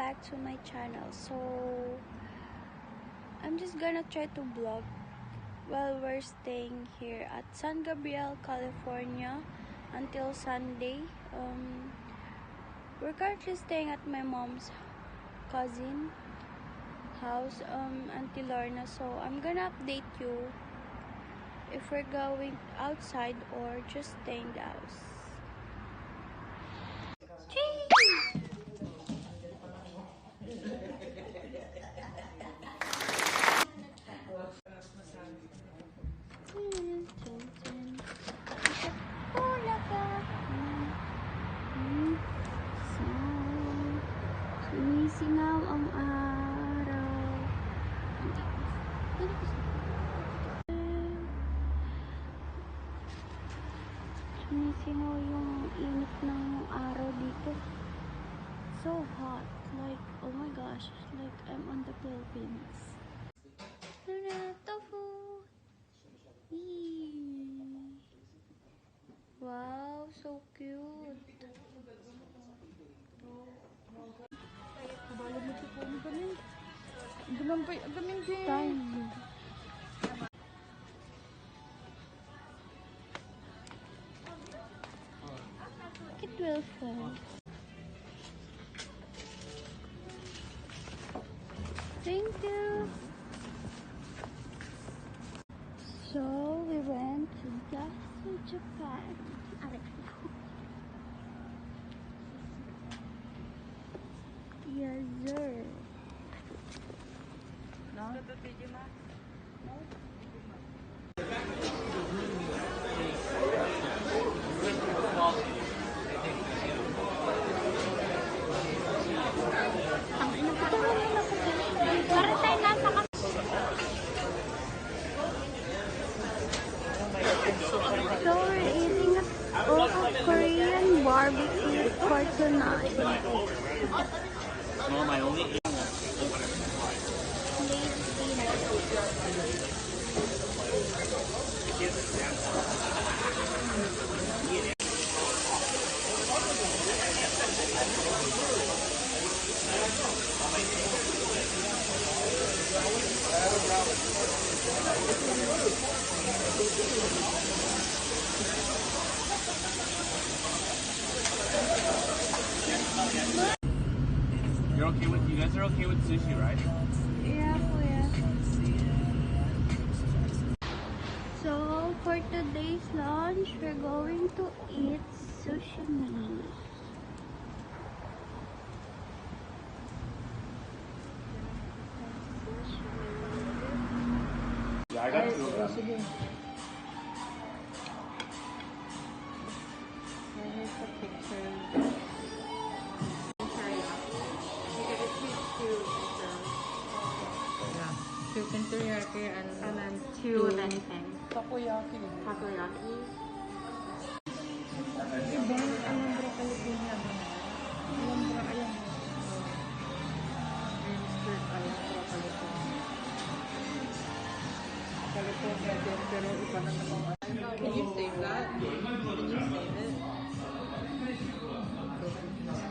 back to my channel. So I'm just gonna try to vlog while we're staying here at San Gabriel, California until Sunday. We're currently staying at my mom's cousin house, Auntie Lorna. So I'm gonna update you if we're going outside or just staying in the house. Sumisingaw ang araw. Sumisingaw yung init ng araw dito. So hot. Like, oh my gosh. Like, I'm on the Philippines. Tofu! Eee. Wow, so cute. Kabalo mo siya po ang gamin. Gulampay ang gamin din. Tiny. It will fall. Thank you. So we went to Japan. Yes, sir. No? Para tayo nasa So we're eating a Korean barbecue for tonight. No, my only. You're okay with, you guys are okay with sushi, right? Yeah, kuya. So for today's lunch, we're going to eat sushi. Yeah, I got two of them. Sige. Here's the picture. Yeah. Chicken teriyaki and then two of anything. takoyaki. Takoyaki. Iba, alambra California ba na? Alambra, ayan. Green skirt, alambra California. California din, pero iba na naman. Can you save that? Can you save it?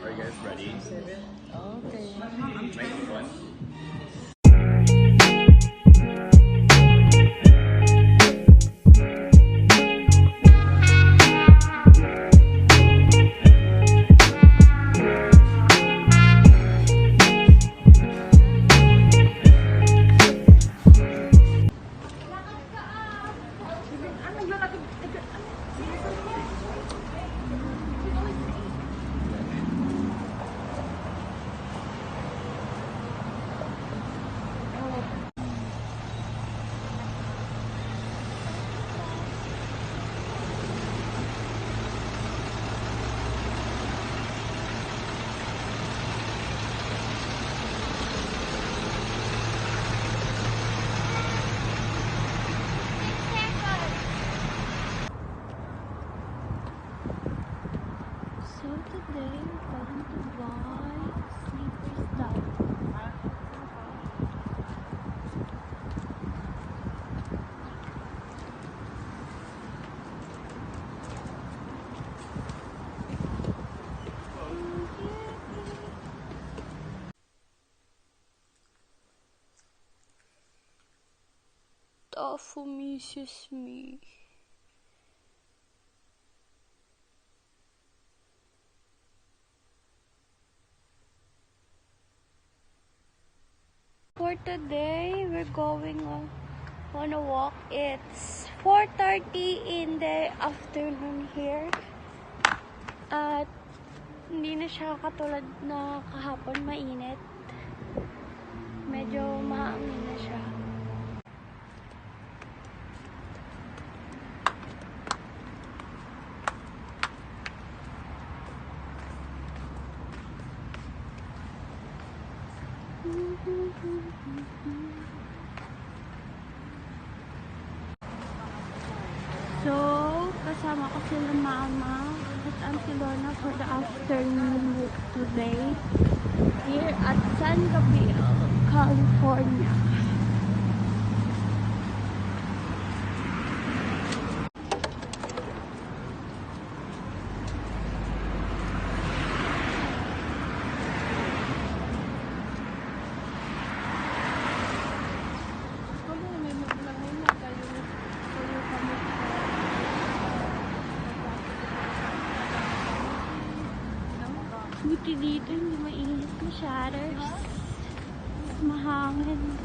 Are you guys ready? Save it? Okay. Next one. Tofu misses me. For today, we're going on a walk. It's 4:30 in the afternoon here. At hindi na siya katulad na kahapon mainit. Medyo mahangin na siya. So, kasama ko sila mama at Auntie Lorna for the afternoon walk today here at San Gabriel, California. Buti dito, hindi mainit masyadong. Mahangin.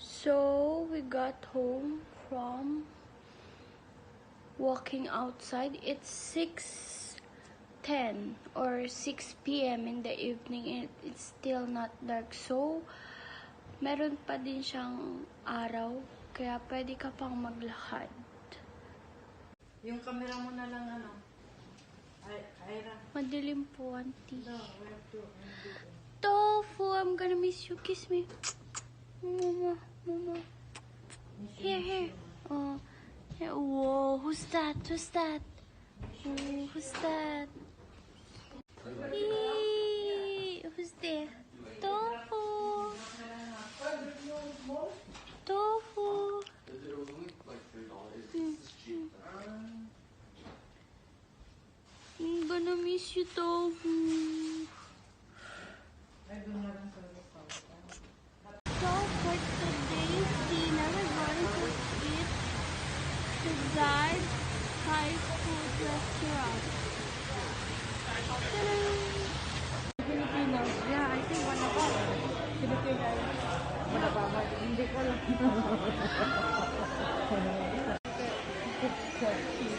So, we got home from walking outside. It's 6:10 or 6 p.m. in the evening and it's still not dark. So, meron pa din siyang araw. Kaya pwede ka pang maglakad. Yung camera mo na lang ano. Ira. Madilim po, auntie. No, we have to. Tofu, I'm gonna miss you. Kiss me. Mama, mama. Here. Oh. Whoa, who's that? Who's that? Oh, who's that? Eee, who's there? Tofu. Tofu. I'm gonna miss you, Tofu. So for today's dinner, we're going to eat the Zide Thai food restaurant. Filipinos. Yeah, I think one of us. Filipinos. Hindi ko lang. Guys, like this.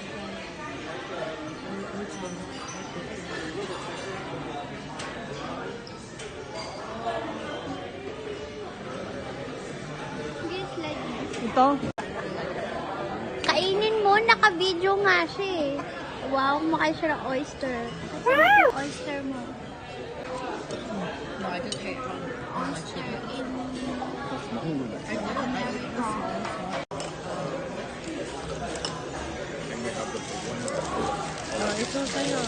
Ito? Kainin mo, naka-video nga siya eh. Wow, kumakain siya ng oyster. Wow! Oyster mo. No, I just ate on my chicken. Ito sa'yo.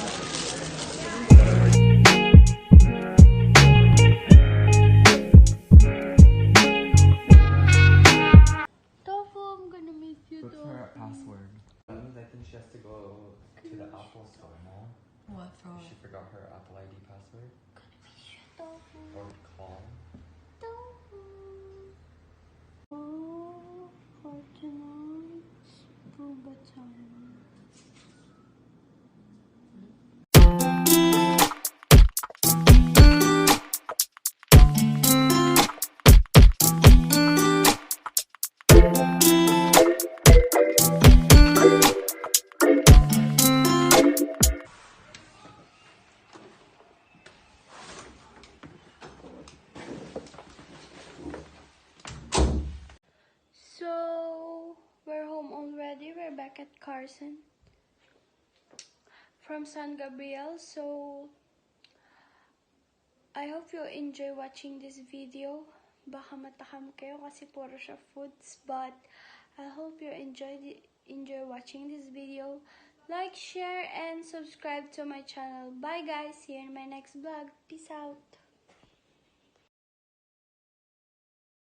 Tofu, I'm gonna miss you, What's Tofu. her password? I think she has to go to the Apple store now. What from? She forgot her Apple ID password. Tofu. Or call. Tofu. Oh, for tonight's boba time. So, we're home already. We're back at Carson from San Gabriel. So, I hope you enjoy watching this video. Baka matakam kayo kasi puro siya foods. But, I hope you enjoy watching this video. Like, share, and subscribe to my channel. Bye guys. See you in my next vlog. Peace out.